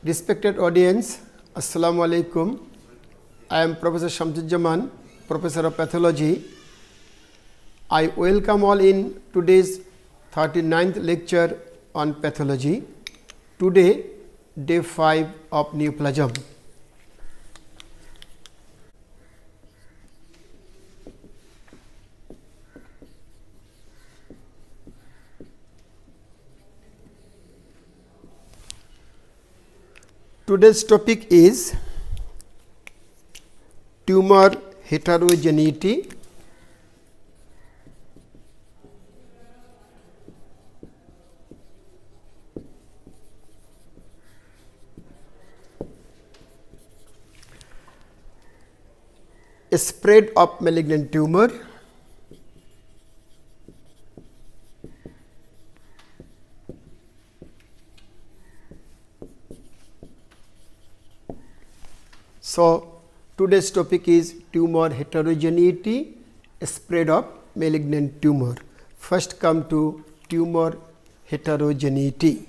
Respected audience, Assalamu alaikum. I am Professor Shamsuzzaman, Professor of Pathology. I welcome all in today's 39th lecture on pathology. Today, day 5 of Neoplasm. Today's topic is tumor heterogeneity, spread of malignant tumor, so today's topic is tumor heterogeneity, spread of malignant tumor. First come to tumor heterogeneity.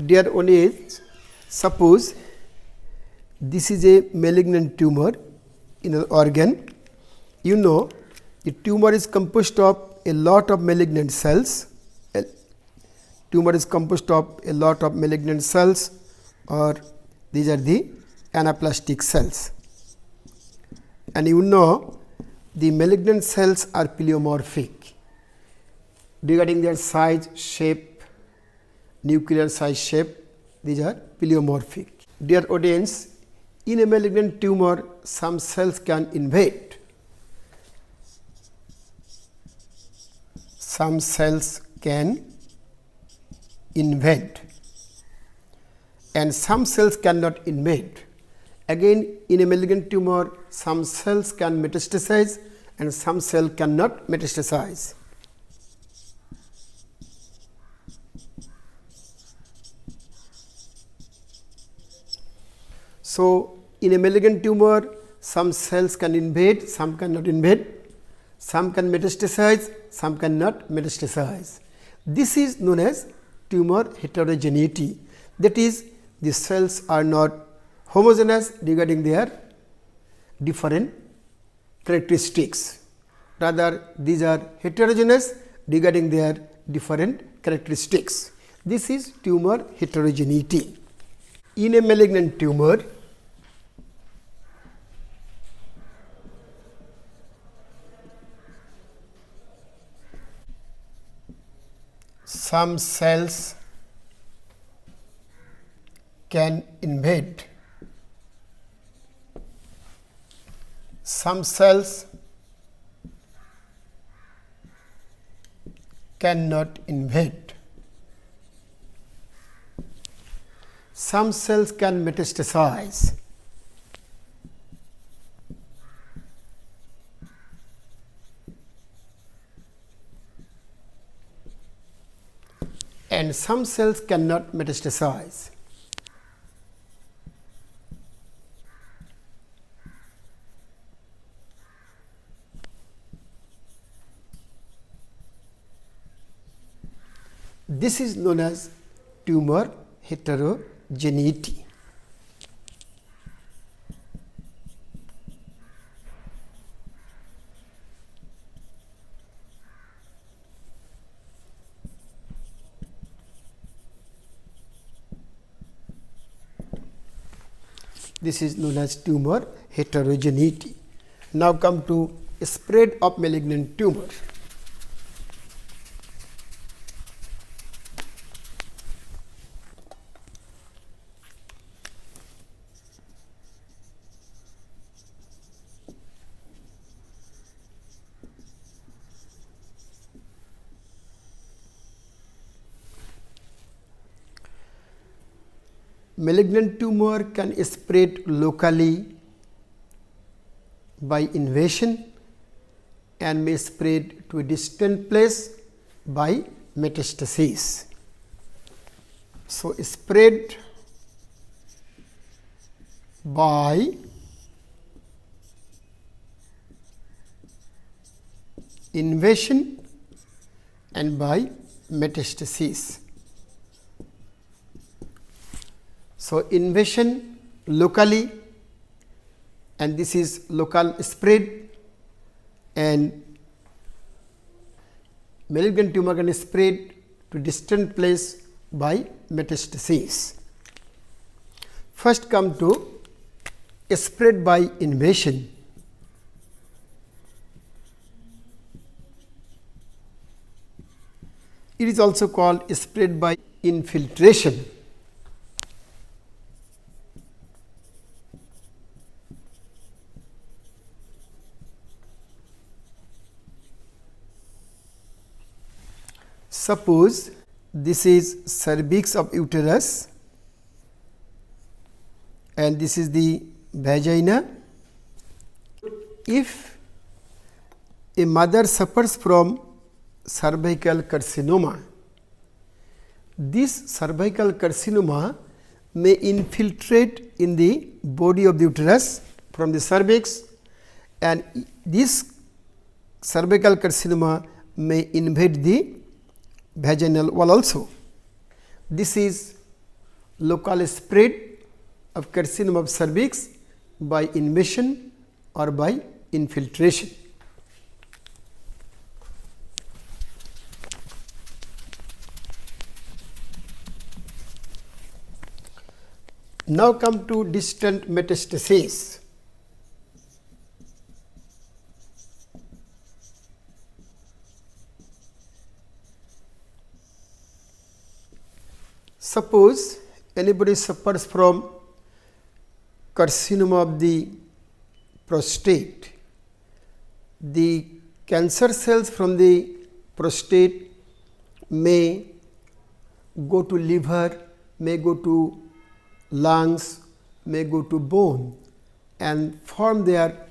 Dear audience, suppose this is a malignant tumor in an organ. You know, the tumor is composed of a lot of malignant cells. Tumor is composed of a lot of malignant cells, or these are the anaplastic cells. And you know, the malignant cells are pleomorphic regarding their size, shape, nuclear size, shape. These are pleomorphic. Dear audience, in a malignant tumor, some cells can invade. Some cells can invade and some cells cannot invade. Again, in a malignant tumor, some cells can metastasize and some cells cannot metastasize. So, in a malignant tumor, some cells can invade, some cannot invade, some can metastasize, some cannot metastasize. This is known as tumor heterogeneity, that is, the cells are not homogeneous regarding their different characteristics, rather these are heterogeneous regarding their different characteristics. This is tumor heterogeneity. In a malignant tumor, some cells can invade, some cells cannot invade, some cells can metastasize, and some cells cannot metastasize. This is known as tumor heterogeneity. This is known as tumor heterogeneity. Now come to spread of malignant tumor. Malignant tumor can spread locally by invasion and may spread to a distant place by metastasis. So, spread by invasion and by metastasis. So, invasion locally, and this is local spread, and malignant tumor can spread to distant place by metastasis. First come to spread by invasion. It is also called spread by infiltration. Suppose this is cervix of uterus and this is the vagina. If a mother suffers from cervical carcinoma, this cervical carcinoma may infiltrate in the body of the uterus from the cervix, and this cervical carcinoma may invade the vaginal wall also. This is local spread of carcinoma of cervix by invasion or by infiltration. Now come to distant metastasis. Suppose anybody suffers from carcinoma of the prostate. The cancer cells from the prostate may go to liver, may go to lungs, may go to bone and form their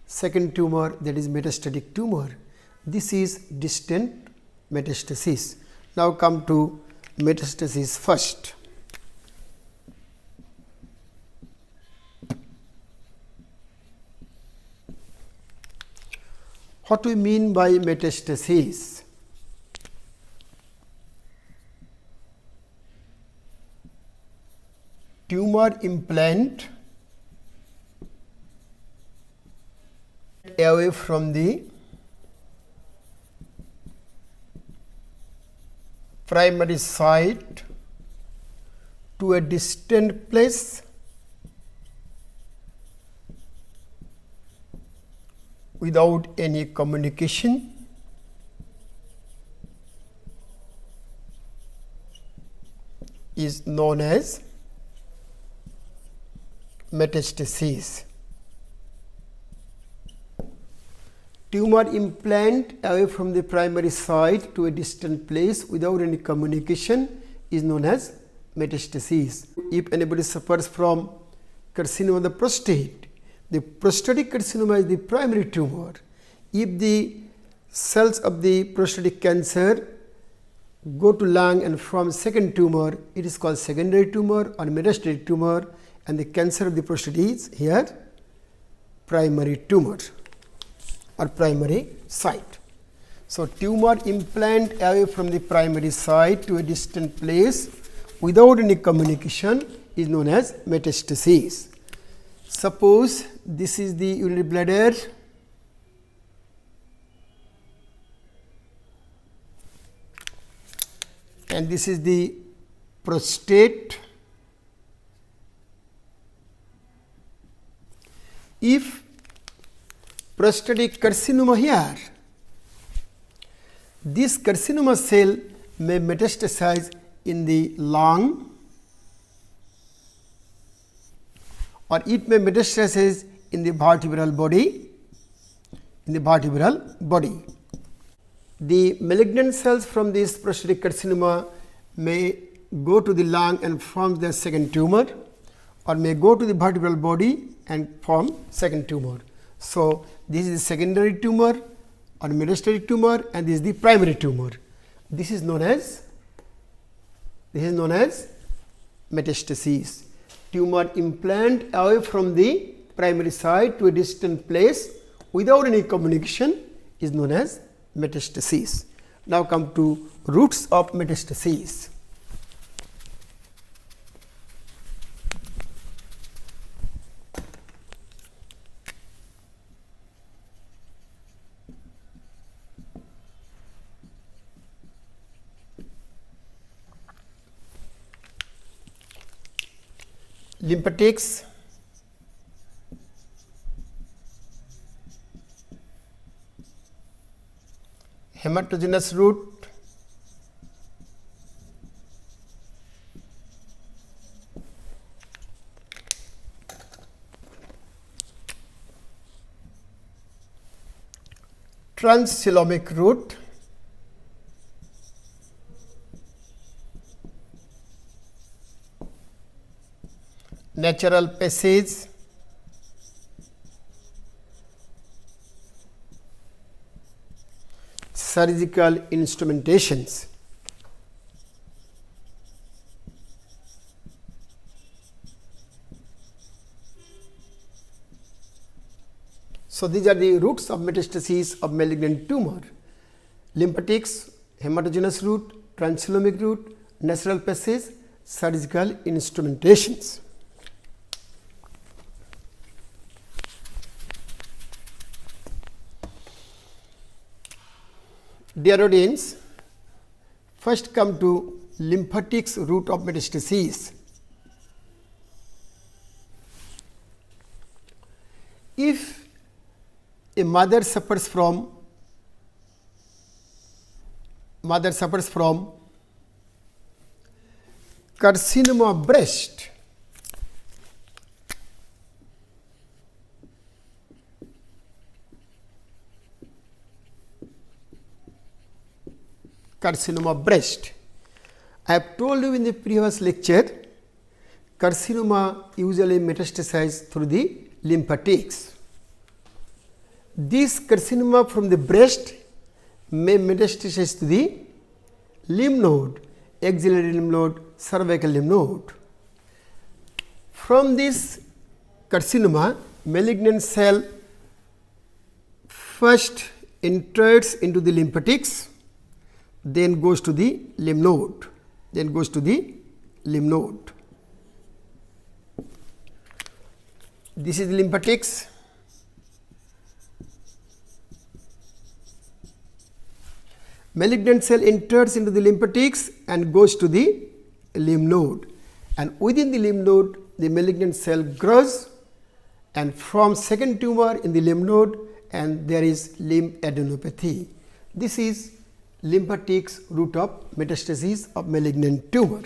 second tumor, that is metastatic tumor. This is distant metastasis. Now come to metastasis first. What do we mean by metastasis? Tumor implant away from the primary site to a distant place without any communication is known as metastasis. Tumor implant away from the primary site to a distant place without any communication is known as metastasis. If anybody suffers from carcinoma of the prostate, the prostatic carcinoma is the primary tumor. If the cells of the prostatic cancer go to lung and form second tumor, it is called secondary tumor or metastatic tumor, and the cancer of the prostate is here primary tumor or primary site. So, tumor implant away from the primary site to a distant place without any communication is known as metastasis. Suppose this is the urinary bladder and this is the prostate. If prostatic carcinoma here, this carcinoma cell may metastasize in the lung or it may metastasize in the vertebral body, The malignant cells from this prostatic carcinoma may go to the lung and form their second tumor, or may go to the vertebral body and form second tumor. So, this is the secondary tumor or metastatic tumor, and this is the primary tumor. This is known as metastasis. Tumor implant away from the primary site to a distant place without any communication is known as metastasis. Now come to routes of metastasis. Lymphatics, hematogenous route, transcoelomic route, natural passage, surgical instrumentations. So, these are the routes of metastasis of malignant tumor: lymphatics, hematogenous route, transcoelomic route, natural passage, surgical instrumentations. Dear audience, first come to lymphatics route of metastasis. If a mother suffers from carcinoma of breast, I have told you in the previous lecture, carcinoma usually metastasizes through the lymphatics. This carcinoma from the breast may metastasize to the lymph node, axillary lymph node, cervical lymph node. From this carcinoma, malignant cell first enters into the lymphatics, then goes to the lymph node, This is the lymphatics. Malignant cell enters into the lymphatics and goes to the lymph node, and within the lymph node the malignant cell grows and forms second tumor in the lymph node, and there is lymphadenopathy. This is lymphatics route of metastasis of malignant tumor.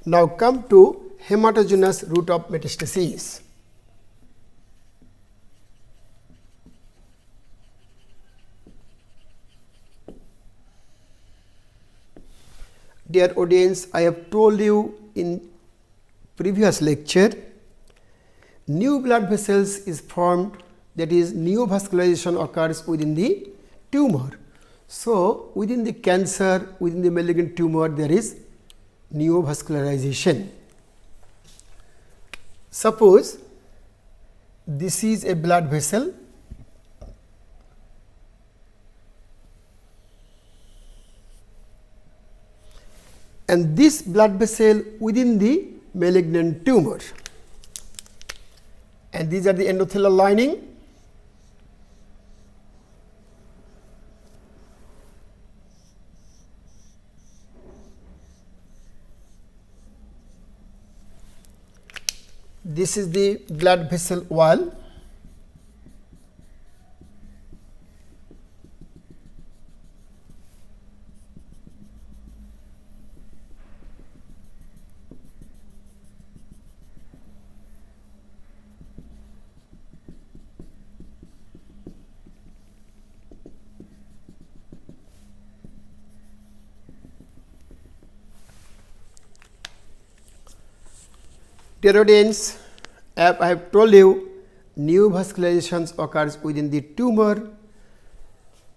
Now come to hematogenous route of metastasis. Dear audience, I have told you in previous lecture, new blood vessels is formed, that is neovascularization occurs within the tumor. So, within the cancer, within the malignant tumor, there is neovascularization. Suppose this is a blood vessel, and this blood vessel within the malignant tumor, and these are the endothelial lining. This is the blood vessel wall. Dear audience, I have told you neovascularizations occurs within the tumor.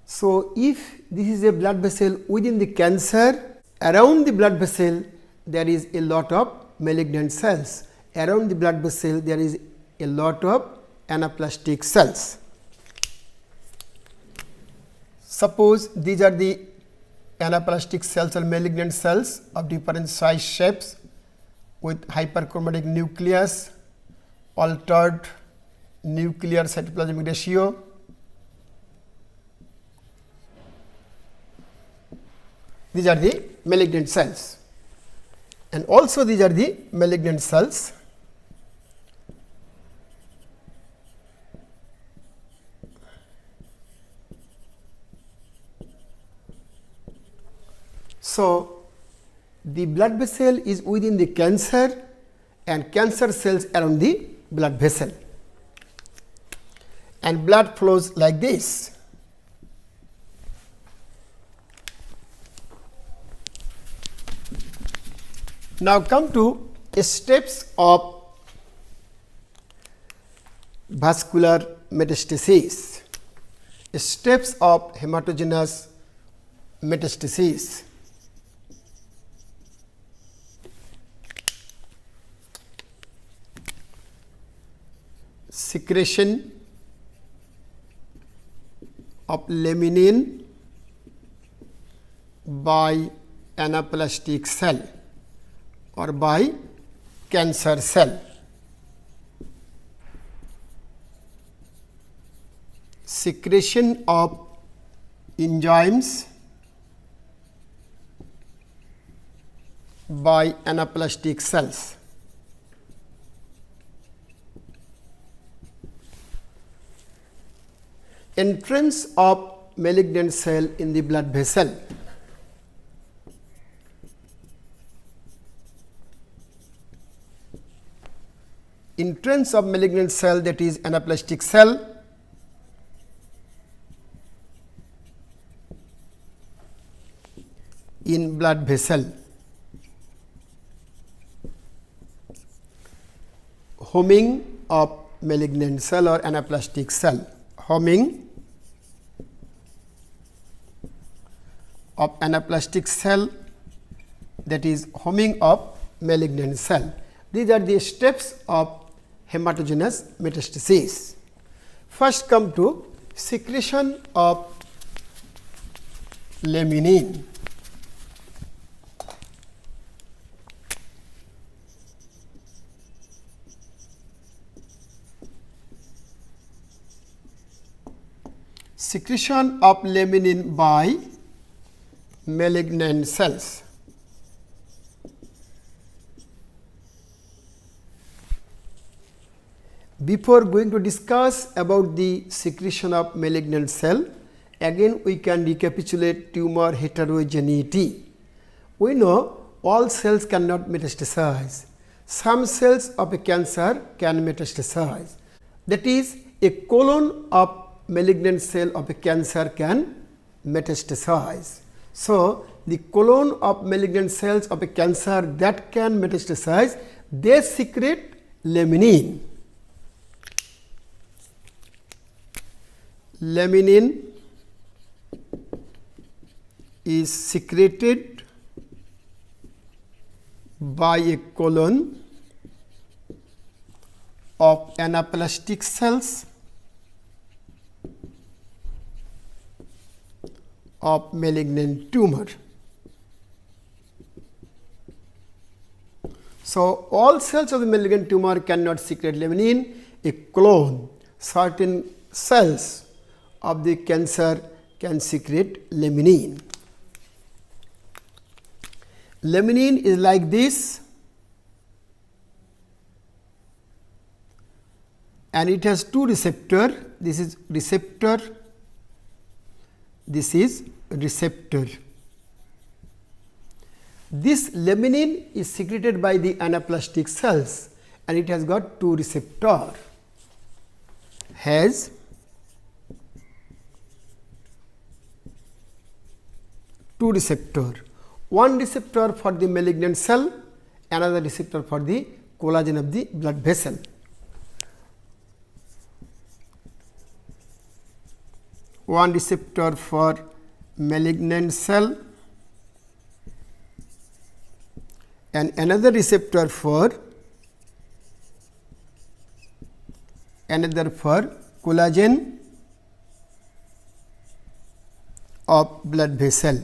So, if this is a blood vessel within the cancer, around the blood vessel there is a lot of malignant cells. Around the blood vessel there is a lot of anaplastic cells. Suppose these are the anaplastic cells or malignant cells of different size shapes with hyperchromatic nucleus, altered nuclear cytoplasmic ratio. These are the malignant cells, and also these are the malignant cells. So, the blood vessel is within the cancer and cancer cells around the blood vessel, and blood flows like this. Now, come to steps of vascular metastasis, steps of hematogenous metastasis. Secretion of laminin by anaplastic cell or by cancer cell. Secretion of enzymes by anaplastic cells. Entrance of malignant cell in the blood vessel. Entrance of malignant cell, that is anaplastic cell, in blood vessel. Homing of malignant cell or anaplastic cell. Homing of anaplastic cell, that is homing of malignant cell. These are the steps of hematogenous metastasis. First come to secretion of laminin. Secretion of laminin by malignant cells. Before going to discuss about the secretion of malignant cell, again we can recapitulate tumor heterogeneity. We know all cells cannot metastasize. Some cells of a cancer can metastasize. That is, a colon of malignant cell of a cancer can metastasize. So, the colon of malignant cells of a cancer that can metastasize, they secrete laminin. Laminin is secreted by a colon of anaplastic cells of malignant tumor. So, all cells of the malignant tumor cannot secrete laminin. A clone, certain cells of the cancer can secrete laminin. Laminin is like this, and it has two receptors. This is receptor, this is receptor. This laminin is secreted by the anaplastic cells, and it has got two receptors. Has two receptors, one receptor for the malignant cell, another receptor for the collagen of the blood vessel. One receptor for malignant cell and another receptor for another for collagen of blood vessel.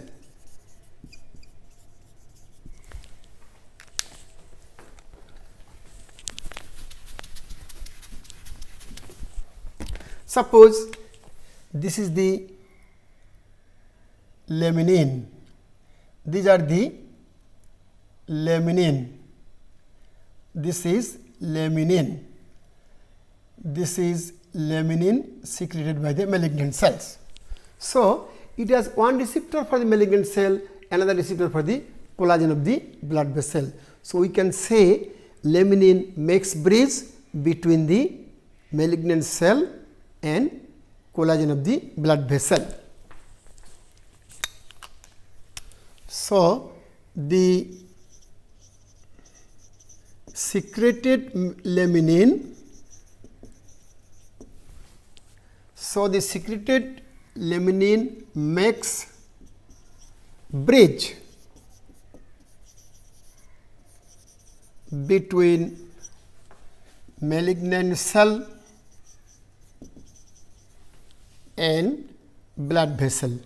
Suppose this is the laminin, these are the laminin, this is laminin, this is laminin secreted by the malignant cells. So, it has one receptor for the malignant cell, another receptor for the collagen of the blood vessel. So, we can say laminin makes bridge between the malignant cell and collagen of the blood vessel. So, the secreted laminin, so the secreted laminin makes bridge between malignant cell and blood vessel.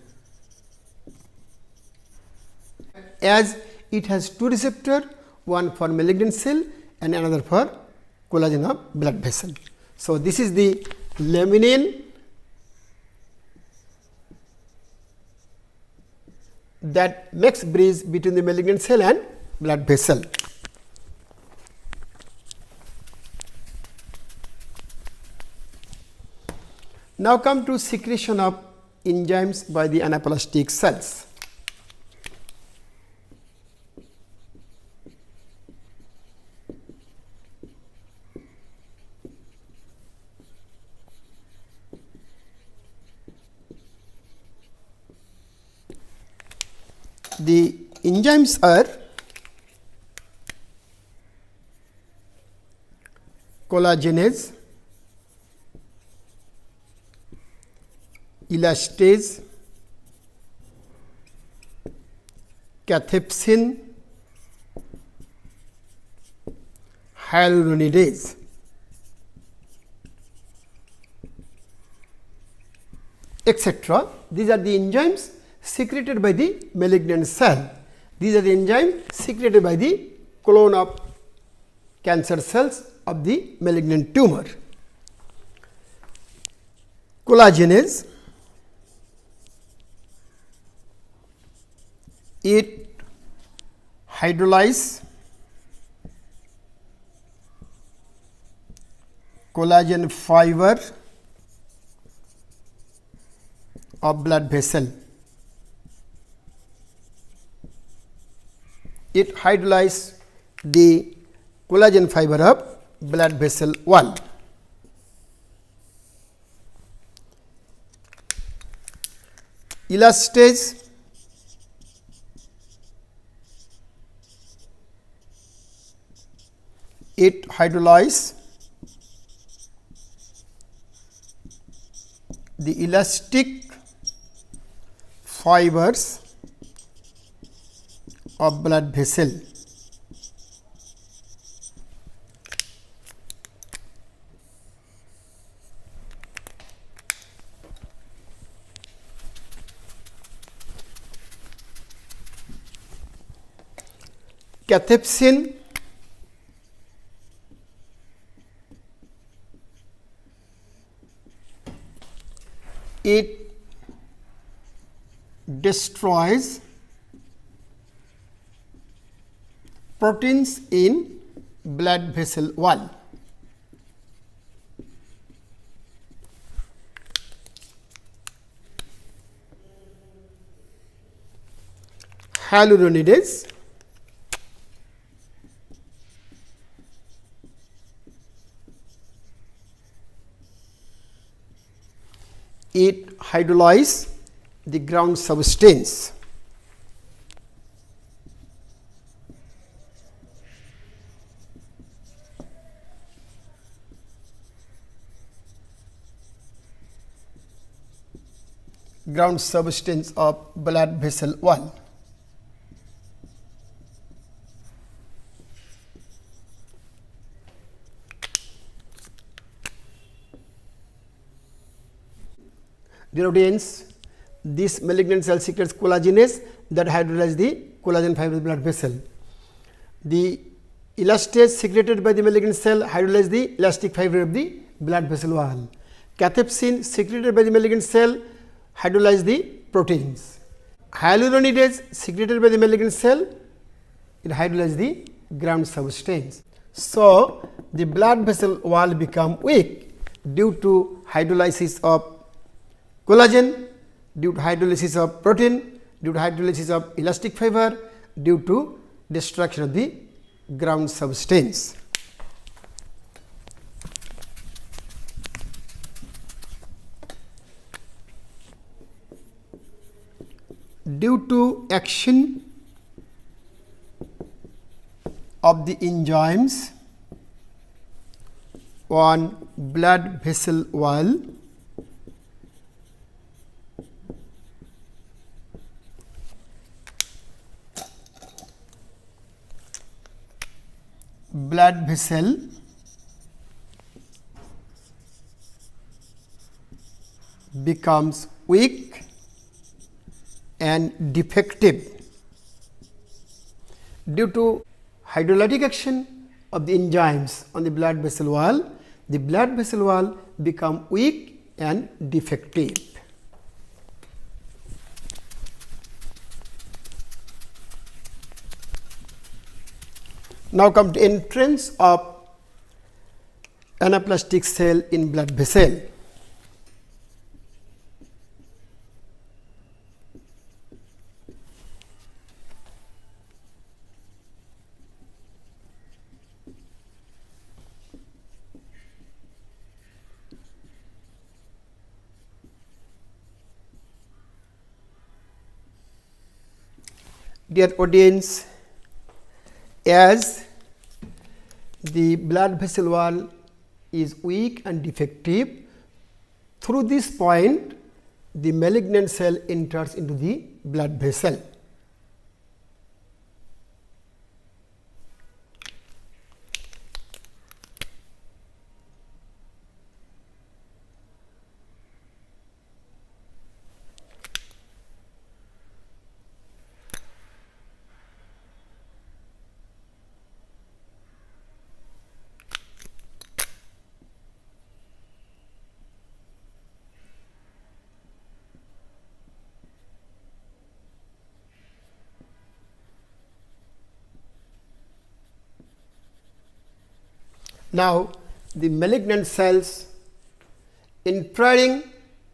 As it has two receptors, one for malignant cell and another for collagen of blood vessel. So, this is the laminin that makes bridge between the malignant cell and blood vessel. Now, come to secretion of enzymes by the anaplastic cells. The enzymes are collagenase, elastase, cathepsin, hyaluronidase. Etc. These are the enzymes secreted by the malignant cell. These are the enzymes secreted by the clone of cancer cells of the malignant tumor. Collagenase, it hydrolyzes collagen fiber of blood vessel. It hydrolyzes the collagen fiber of blood vessel wall. Elastase, it hydrolyzes the elastic fibers of blood vessel. Cathepsin, it destroys proteins in blood vessel wall. Hyaluronidase, it hydrolyzes the ground substance. Ground substance of blood vessel wall. Dear audience, this malignant cell secretes collagenase that hydrolyze the collagen fiber of the blood vessel. The elastase secreted by the malignant cell hydrolyze the elastic fiber of the blood vessel wall. Cathepsin secreted by the malignant cell hydrolyze the proteins. Hyaluronidase secreted by the malignant cell, it hydrolyze the ground substance. So, the blood vessel wall become weak due to hydrolysis of collagen, due to hydrolysis of protein, due to hydrolysis of elastic fiber, due to destruction of the ground substance. Due to action of the enzymes on blood vessel wall, blood vessel becomes weak and defective. Due to hydrolytic action of the enzymes on the blood vessel wall, the blood vessel wall become weak and defective. Now come to entrance of anaplastic cell in blood vessel. Dear audience, as the blood vessel wall is weak and defective, through this point the malignant cell enters into the blood vessel. Now, the malignant cells entering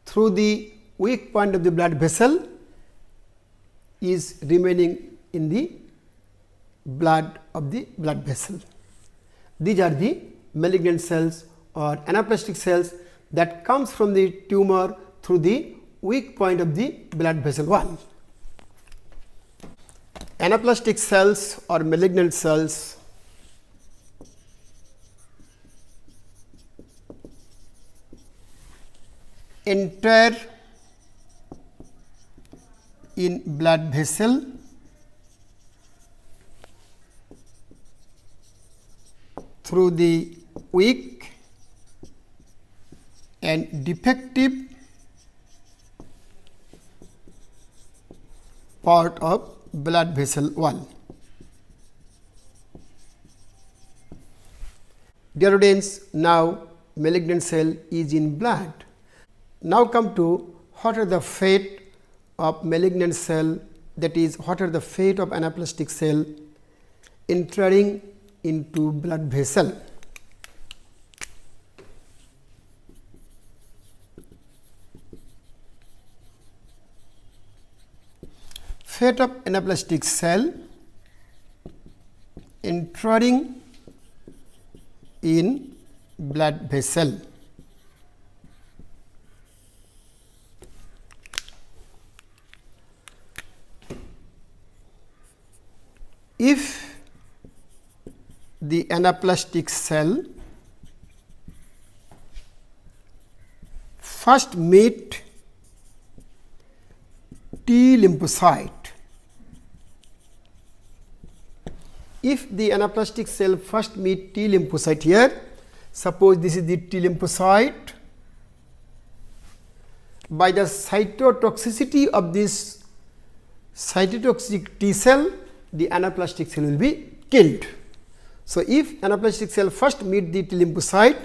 through the weak point of the blood vessel is remaining in the blood of the blood vessel. These are the malignant cells or anaplastic cells that comes from the tumor through the weak point of the blood vessel wall. Anaplastic cells or malignant cells enter in blood vessel through the weak and defective part of blood vessel wall. Dear audience, now malignant cell is in blood. Now come to what are the fate of malignant cell, that is what are the fate of anaplastic cell entering into blood vessel. Fate of anaplastic cell entering in blood vessel. If the anaplastic cell first meet T lymphocyte, if the anaplastic cell first meet T lymphocyte here, suppose this is the T lymphocyte by the cytotoxicity of this cytotoxic T cell, the anaplastic cell will be killed. So, if anaplastic cell first meet the T lymphocyte,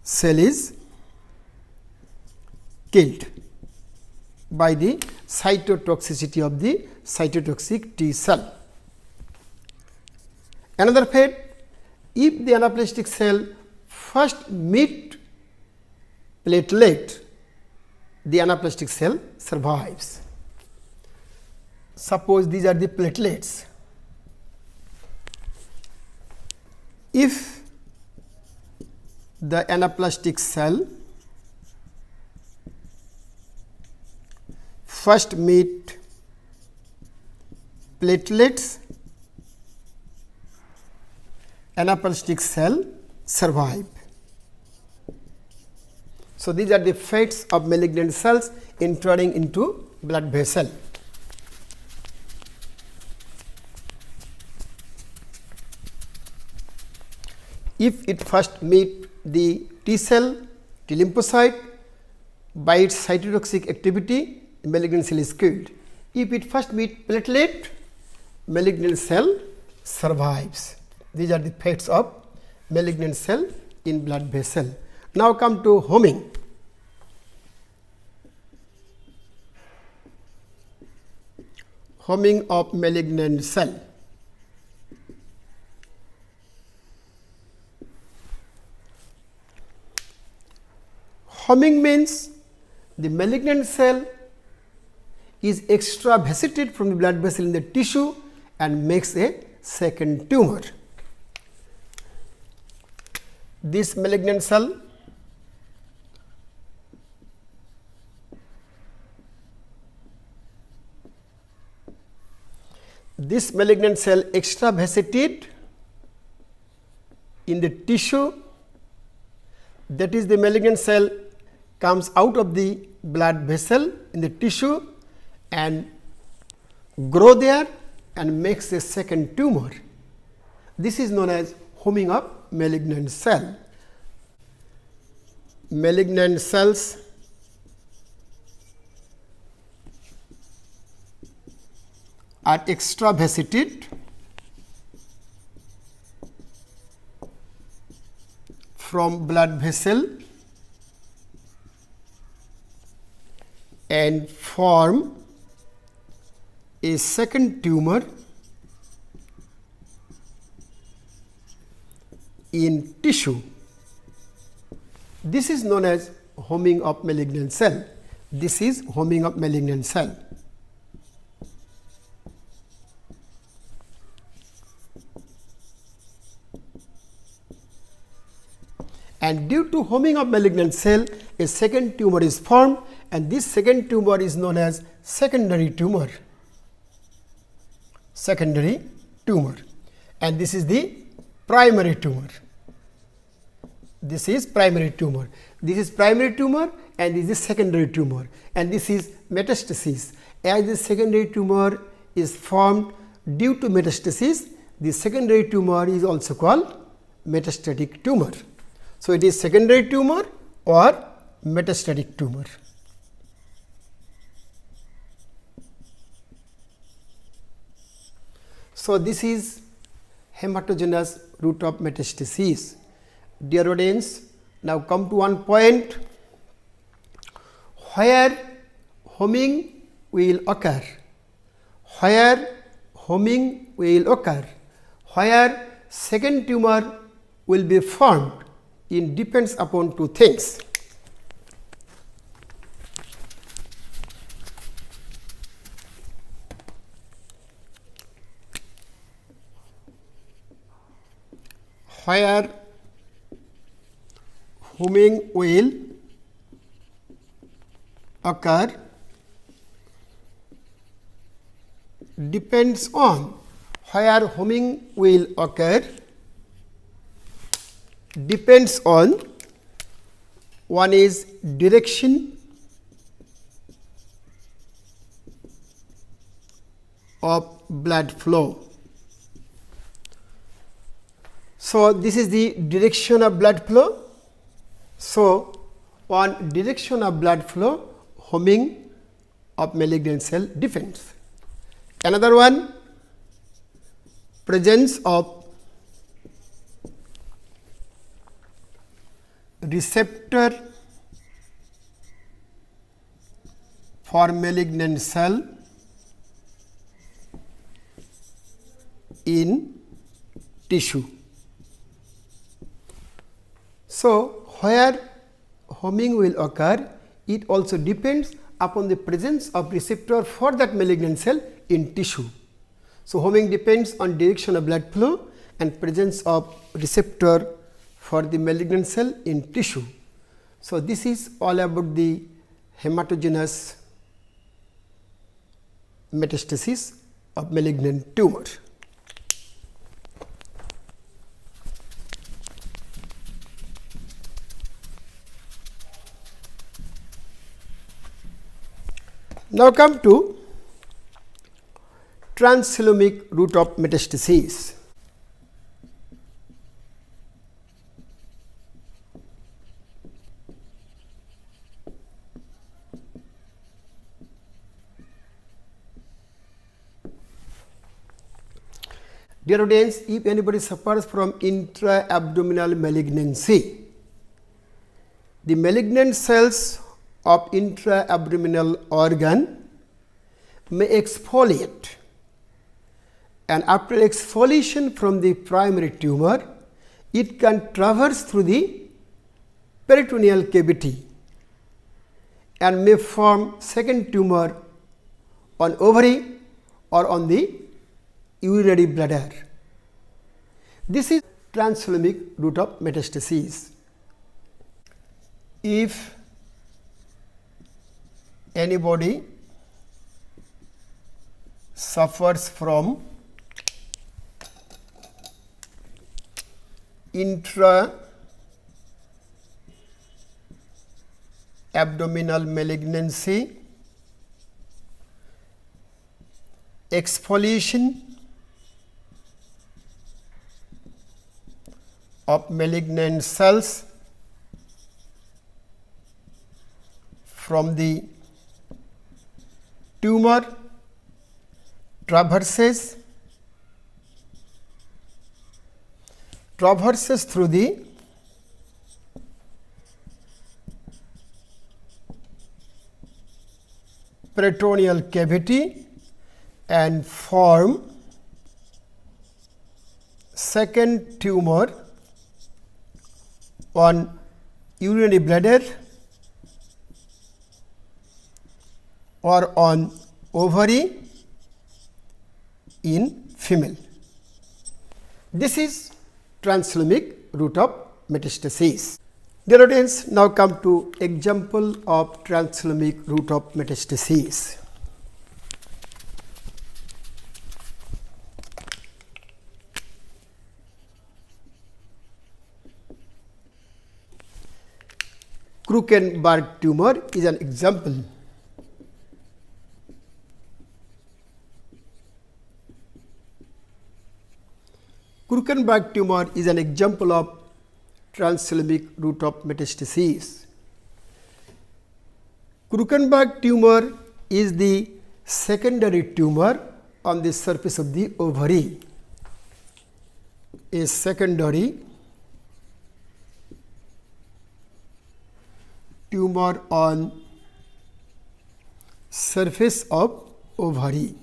cell is killed by the cytotoxicity of the cytotoxic T cell. Another fate, if the anaplastic cell first meet platelet, the anaplastic cell survives. Suppose these are the platelets. If the anaplastic cell first meet platelets, anaplastic cell survive. So, these are the fates of malignant cells entering into blood vessel. If it first meet the T cell, T lymphocyte, by its cytotoxic activity, malignant cell is killed. If it first meet platelet, malignant cell survives. These are the fates of malignant cell in blood vessel. Now, come to homing. Homing of malignant cell. Homing means the malignant cell is extravasated from the blood vessel in the tissue and makes a second tumor. This malignant cell extravasated in the tissue, that is, the malignant cell comes out of the blood vessel in the tissue and grow there and makes a second tumor. This is known as homing of malignant cell. Malignant cells are extravasated from blood vessel and form a second tumor in tissue. This is known as homing of malignant cell. This is homing of malignant cell. And due to homing of malignant cell, a second tumor is formed, and this second tumor is known as secondary tumor. Secondary tumor, and this is the primary tumor. This is primary tumor. This is primary tumor, and this is secondary tumor, and this is metastasis. As the secondary tumor is formed due to metastasis, the secondary tumor is also called metastatic tumor. So, it is secondary tumor or metastatic tumor. So, this is hematogenous route of metastasis. Dear audience, now come to one point where homing will occur. Where homing will occur, where second tumor will be formed, it depends upon two things. Where homing will occur depends on where homing will occur depends on one is direction of blood flow. So, this is the direction of blood flow. So, on direction of blood flow, homing of malignant cell depends. Another one, presence of receptor for malignant cell in tissue. So, where homing will occur, it also depends upon the presence of receptor for that malignant cell in tissue. So, homing depends on direction of blood flow and presence of receptor for the malignant cell in tissue. So, this is all about the hematogenous metastasis of malignant tumor. Now, come to transcoelomic route of metastasis. Dear audience, if anybody suffers from intra-abdominal malignancy, the malignant cells of intra-abdominal organ may exfoliate, and after exfoliation from the primary tumor, it can traverse through the peritoneal cavity and may form second tumor on ovary or on the urinary bladder. This is transcoelomic route of metastasis. If anybody suffers from intra-abdominal malignancy, exfoliation of malignant cells from the tumor traverses through the peritoneal cavity and form second tumor on urinary bladder or on ovary in female. This is transcoelomic route of metastasis. Dear audience, now come to example of transcoelomic route of metastasis. Krukenberg tumor is an example. Krukenberg tumor is an example of transcoelomic route of metastasis. Krukenberg tumor is the secondary tumor on the surface of the ovary. A secondary tumor on surface of ovary.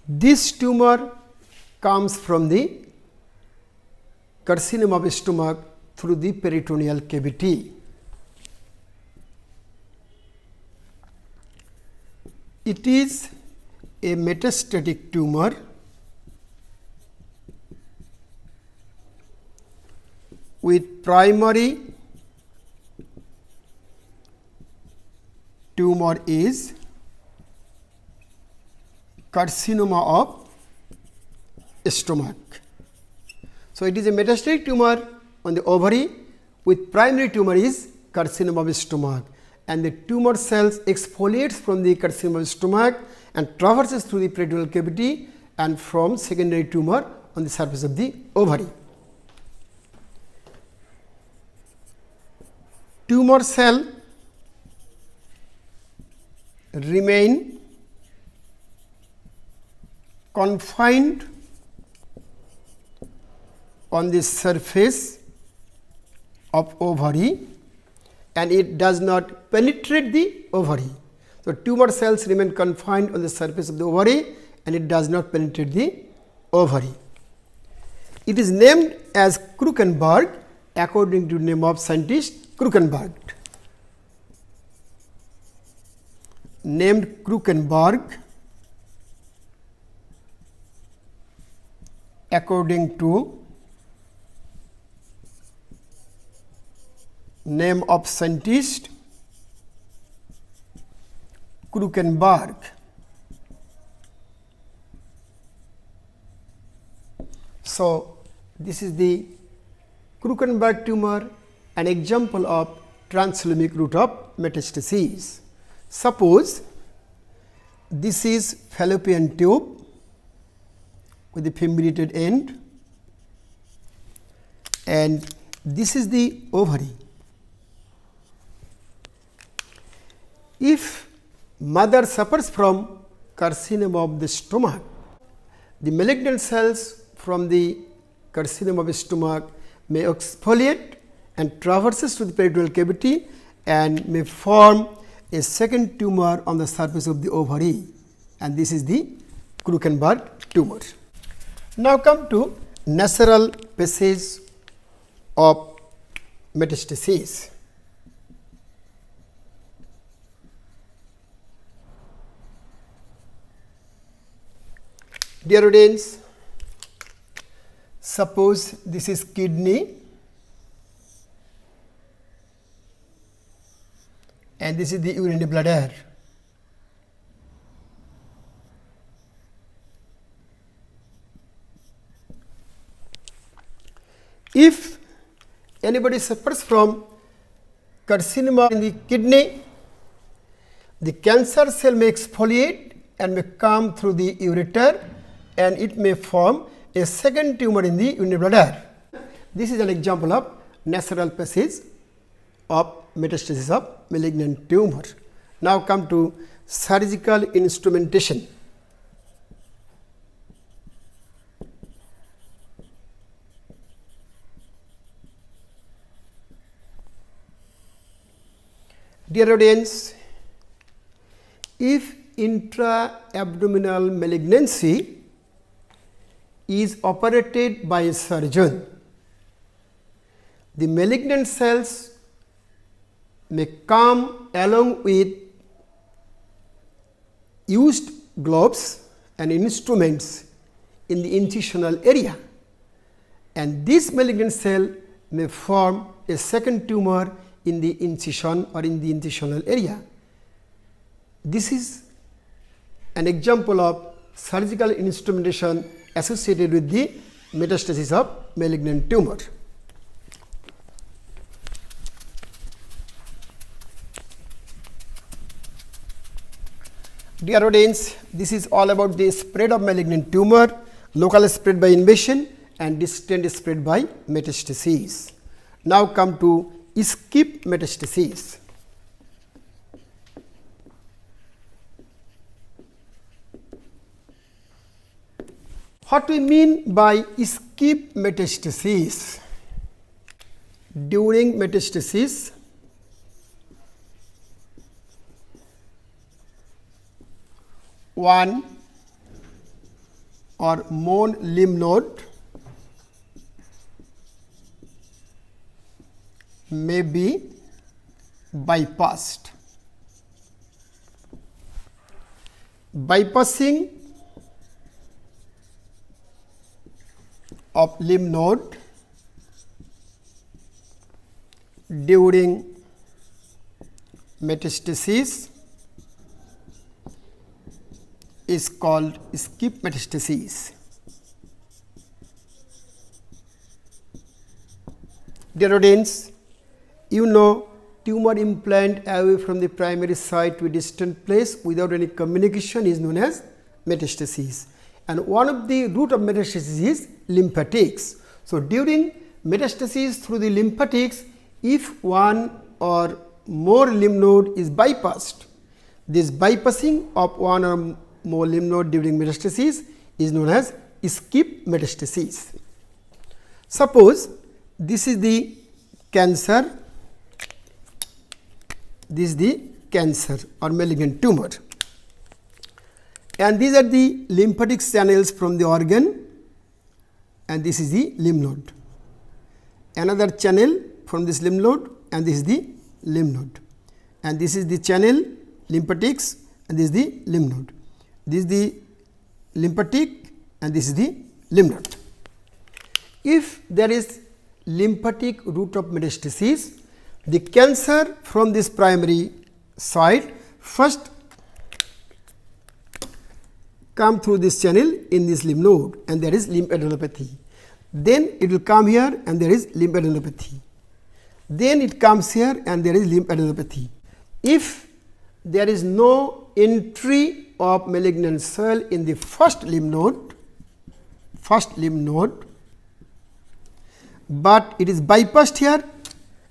This tumor comes from the carcinoma of stomach through the peritoneal cavity. It is a metastatic tumor with primary tumor is carcinoma of stomach. So, it is a metastatic tumor on the ovary with primary tumor is carcinoma of stomach, and the tumor cells exfoliates from the carcinoma of stomach and traverses through the peritoneal cavity and forms secondary tumor on the surface of the ovary. tumor cell remain confined on the surface of ovary and it does not penetrate the ovary. So, tumor cells remain confined on the surface of the ovary and it does not penetrate the ovary. It is named as Krukenberg according to name of scientist Krukenberg. Named Krukenberg according to name of scientist Krukenberg. So, this is the Krukenberg tumor, an example of translumic route of metastasis. Suppose this is fallopian tube with the fimbriated end and this is the ovary. If mother suffers from carcinoma of the stomach, the malignant cells from the carcinoma of the stomach may exfoliate and traverses to the peritoneal cavity and may form a second tumor on the surface of the ovary, and this is the Krukenberg tumor. Now, come to natural passage of metastasis. Dear audience, suppose this is kidney and this is the urinary bladder. If anybody suffers from carcinoma in the kidney, the cancer cell may exfoliate and may come through the ureter and it may form a second tumor in the urinary bladder. This is an example of natural passage of metastasis of malignant tumor. Now, come to surgical instrumentation. Dear audience, if intra-abdominal malignancy is operated by a surgeon, the malignant cells may come along with used gloves and instruments in the incisional area, and this malignant cell may form a second tumor in the incision or in the incisional area. This is an example of surgical instrumentation associated with the metastasis of malignant tumor. Dear audience, this is all about the spread of malignant tumor, local spread by invasion and distant spread by metastasis. Now, come to skip metastasis. What we mean by skip metastasis? During metastasis, one or more lymph node may be bypassed. Bypassing of lymph node during metastasis is called skip metastasis. Dear audience, you know tumor implant away from the primary site to a distant place without any communication is known as metastasis. And one of the route of metastasis is lymphatics. So, during metastasis through the lymphatics, if one or more lymph node is bypassed. This bypassing of one or more lymph node during metastasis is known as skip metastasis. Suppose this is the cancer, this is the cancer or malignant tumor, and these are the lymphatic channels from the organ, and this is the lymph node. Another channel from this lymph node, and this is the lymph node, and this is the channel lymphatics, and this is the lymph node. This is the lymphatic, and this is the lymph node. If there is lymphatic route of metastasis, the cancer from this primary site first come through this channel in this lymph node, and there is lymphadenopathy. Then it will come here, and there is lymphadenopathy. Then it comes here, and there is lymphadenopathy. If there is no entry of malignant cell in the first lymph node, but it is bypassed here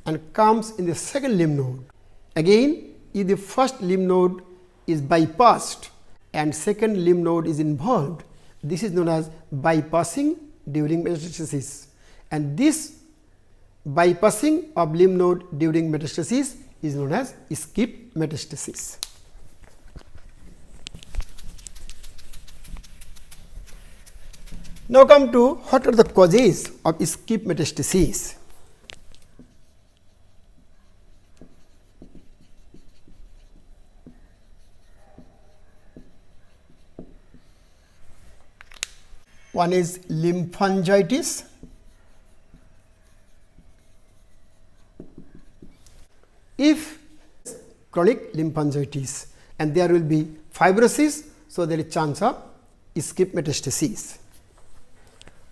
and comes in the second lymph node. Again, if the first lymph node is bypassed and second lymph node is involved, this is known as bypassing during metastasis, and this bypassing of lymph node during metastasis is known as skip metastasis. Now come to what are the causes of skip metastasis. One is lymphangitis, if chronic lymphangitis, and there will be fibrosis, so there is chance of skip metastasis.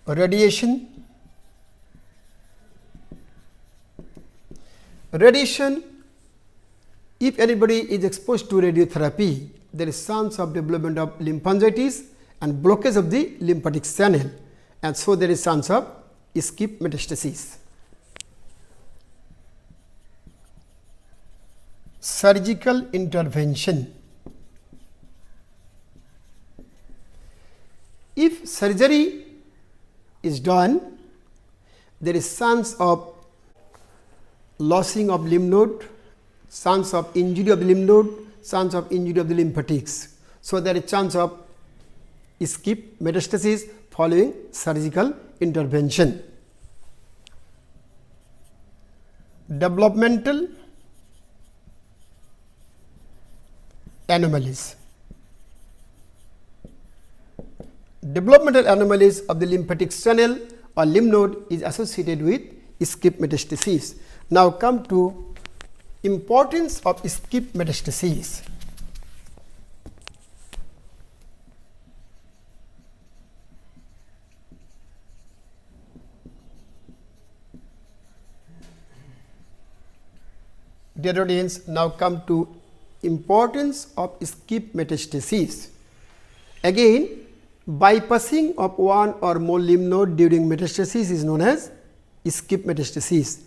Radiation, if anybody is exposed to radiotherapy, there is chance of development of lymphangitis and blockage of the lymphatic channel, and so there is chance of skip metastasis. Surgical intervention, if surgery is done, there is chance of losing of lymph node, chance of injury of the lymph node, chance of injury of the lymphatics. So, there is chance of skip metastasis following surgical intervention. Developmental anomalies. Developmental anomalies of the lymphatic channel or lymph node is associated with skip metastasis. Now, come to importance of skip metastasis. Dear audience, now come to importance of skip metastasis. Again, bypassing of one or more lymph node during metastasis is known as skip metastasis.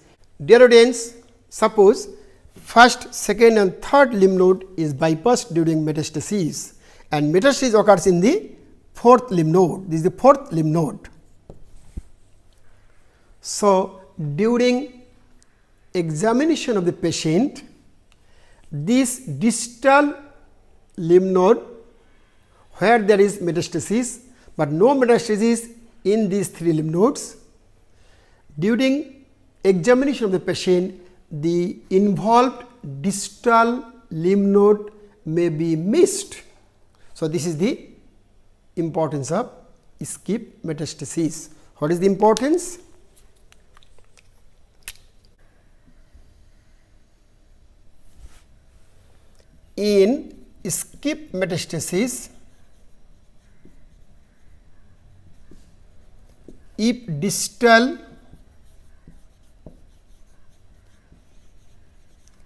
Dear audience, suppose first, second and third lymph node is bypassed during metastasis, and metastasis occurs in the fourth lymph node. This is the fourth lymph node. So, during examination of the patient, this distal lymph node where there is metastasis, but no metastasis in these three lymph nodes, during examination of the patient, the involved distal lymph node may be missed. So, this is the importance of skip metastasis. What is the importance? In skip metastasis, if distal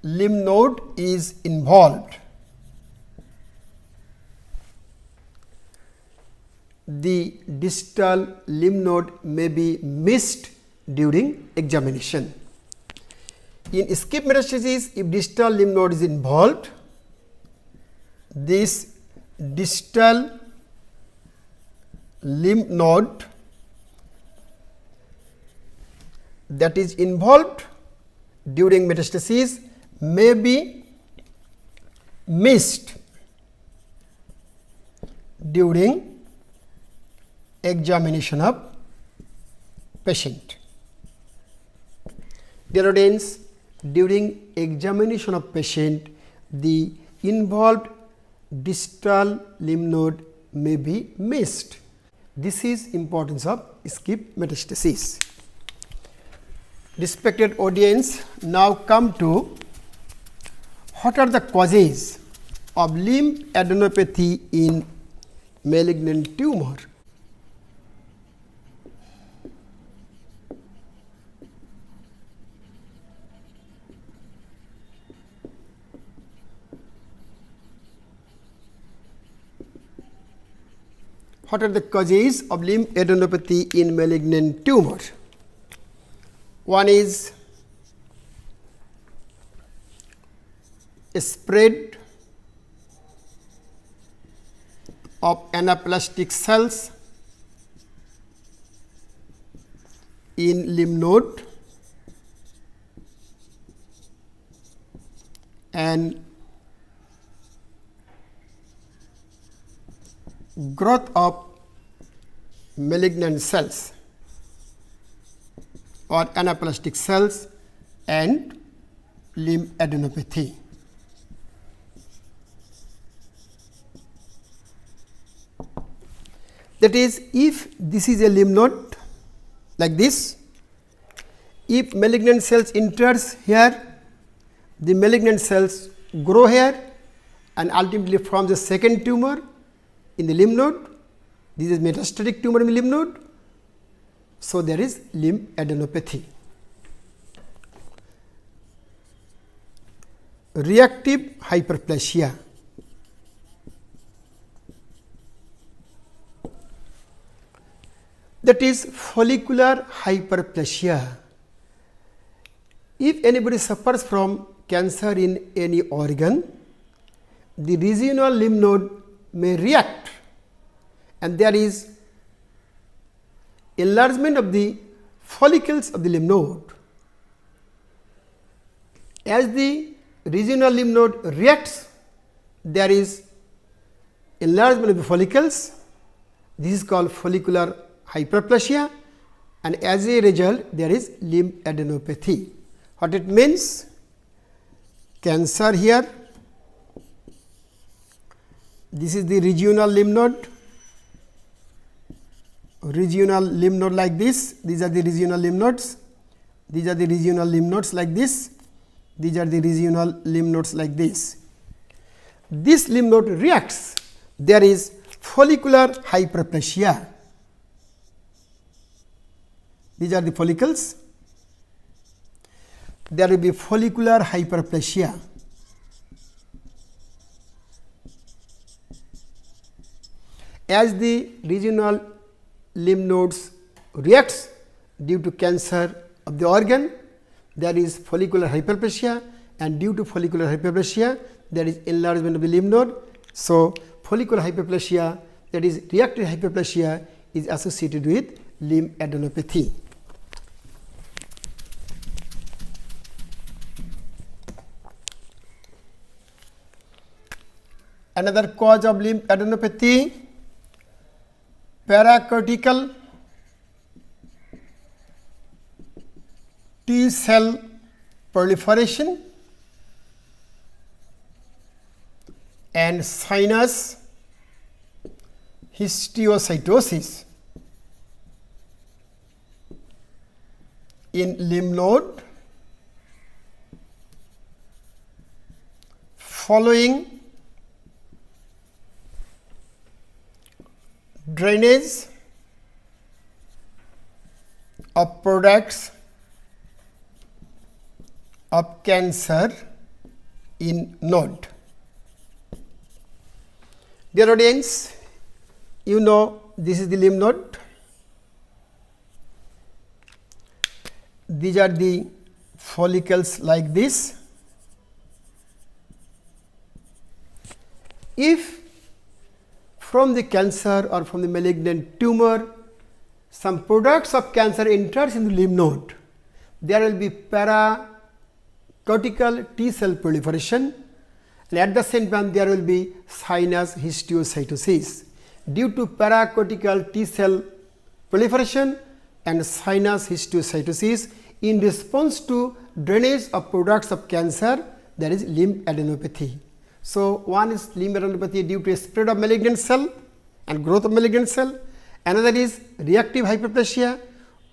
lymph node is involved, the distal lymph node may be missed during examination. In skip metastasis, if distal lymph node is involved, this distal lymph node that is involved during metastasis may be missed during examination of patient. Dear audience, during examination of patient, the involved distal lymph node may be missed. This is importance of skip metastasis. Respected audience, now come to what are the causes of lymphadenopathy in malignant tumor. What are the causes of lymphadenopathy in malignant tumor? One is spread of anaplastic cells in lymph node and growth of malignant cells or anaplastic cells and lymphadenopathy. That is, if this is a lymph node like this, if malignant cells enters here, the malignant cells grow here and ultimately forms a second tumor in the lymph node. This is metastatic tumor in the lymph node. So, there is lymphadenopathy. Reactive hyperplasia. That is follicular hyperplasia. If anybody suffers from cancer in any organ, the regional lymph node may react and there is enlargement of the follicles of the lymph node. As the regional lymph node reacts, there is enlargement of the follicles. This is called follicular hyperplasia, and as a result there is lymphadenopathy. What it means? Cancer here, this is the regional lymph node, like this. These are the regional lymph nodes, these are the regional lymph nodes like this, these are the regional lymph nodes like this. This lymph node reacts, there is follicular hyperplasia. These are the follicles, there will be follicular hyperplasia. As the regional lymph nodes reacts due to cancer of the organ, there is follicular hyperplasia, and due to follicular hyperplasia there is enlargement of the lymph node. So, follicular hyperplasia, that is reactive hyperplasia, is associated with lymphadenopathy. Another cause of lymphadenopathy, paracortical T cell proliferation and sinus histiocytosis in lymph node following drainage of products of cancer in node. Dear audience, you know this is the lymph node. These are the follicles like this. If from the cancer or from the malignant tumor some products of cancer enters into lymph node, there will be paracortical T cell proliferation, and at the same time there will be sinus histiocytosis. Due to paracortical T cell proliferation and sinus histiocytosis, in response to drainage of products of cancer, there is lymphadenopathy. So, one is lymphadenopathy due to a spread of malignant cell and growth of malignant cell. Another is reactive hyperplasia,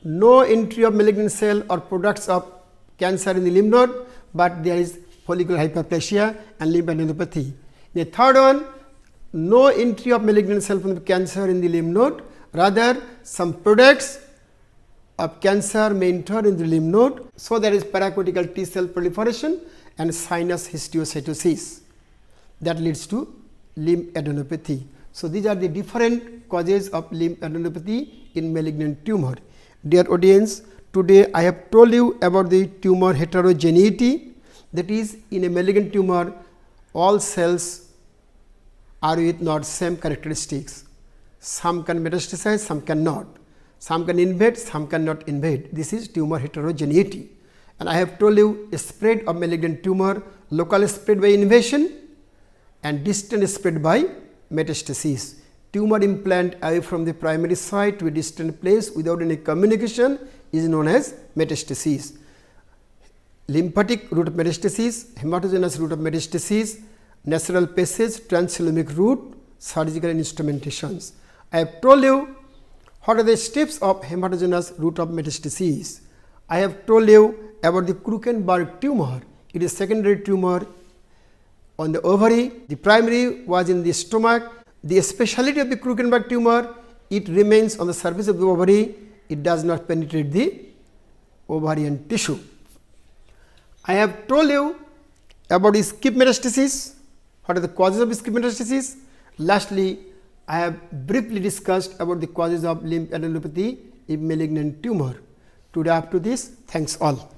no entry of malignant cell or products of cancer in the lymph node, but there is follicular hyperplasia and lymphadenopathy. The third one, no entry of malignant cell from the cancer in the lymph node, rather some products of cancer may enter in the lymph node. So, there is paracortical T cell proliferation and sinus histiocytosis that leads to lymphadenopathy. So, these are the different causes of lymphadenopathy in malignant tumor. Dear audience, today I have told you about the tumor heterogeneity, that is, in a malignant tumor all cells are with not same characteristics. Some can metastasize, some cannot. Some can invade, some cannot invade. This is tumor heterogeneity. And I have told you a spread of malignant tumor, local spread by invasion and distant spread by metastasis. Tumor implant away from the primary site to a distant place without any communication is known as metastasis. Lymphatic route of metastasis, hematogenous route of metastasis, natural passage, transcoelomic route, surgical instrumentations. I have told you what are the steps of hematogenous route of metastasis. I have told you about the Krukenberg tumor. It is secondary tumor on the ovary. The primary was in the stomach. The speciality of the Krukenberg tumor, it remains on the surface of the ovary. It does not penetrate the ovarian tissue. I have told you about the skip metastasis. What are the causes of skip metastasis? Lastly, I have briefly discussed about the causes of lymphadenopathy in malignant tumor. Today up to this, thanks all.